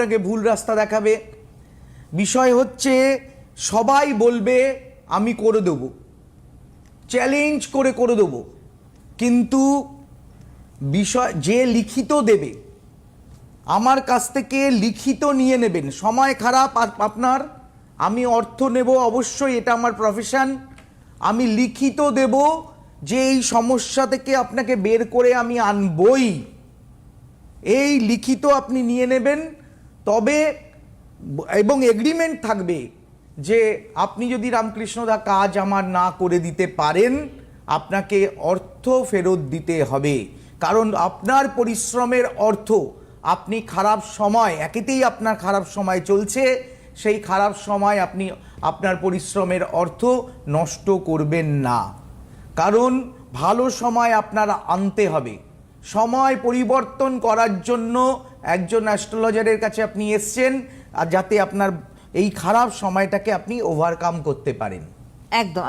আপনাকে ভুল রাস্তা দেখাবে। বিষয় হচ্ছে সবাই বলবে আমি করে দেবো, চ্যালেঞ্জ করে দেবো, কিন্তু বিষয় যে লিখিত দেবে, আমার কাছ থেকে লিখিত নিয়ে নেবেন। সময় খারাপ আপনার, আমি অর্থ নেব অবশ্যই, এটা আমার প্রফেশন। আমি লিখিত দেব যে এই সমস্যা থেকে আপনাকে বের করে আমি আনবই, এই লিখিত আপনি নিয়ে নেবেন। তবে এবং এগ্রিমেন্ট থাকবে যে আপনি যদি রামকৃষ্ণদা কাজ আমার না করে দিতে পারেন, আপনাকে অর্থ ফেরত দিতে হবে। কারণ আপনার পরিশ্রমের অর্থ, আপনি খারাপ সময়, একেতেই আপনার খারাপ সময় চলছে, সেই খারাপ সময় আপনি আপনার পরিশ্রমের অর্থ নষ্ট করবেন না। কারণ ভালো সময় আপনারা আনতে হবে। সময় পরিবর্তন করার জন্য একজন অ্যাস্ট্রোলজারের কাছে আপনি এসছেন, আর যাতে আপনার এই খারাপ সময়টাকে আপনি ওভারকাম করতে পারেন। একদম।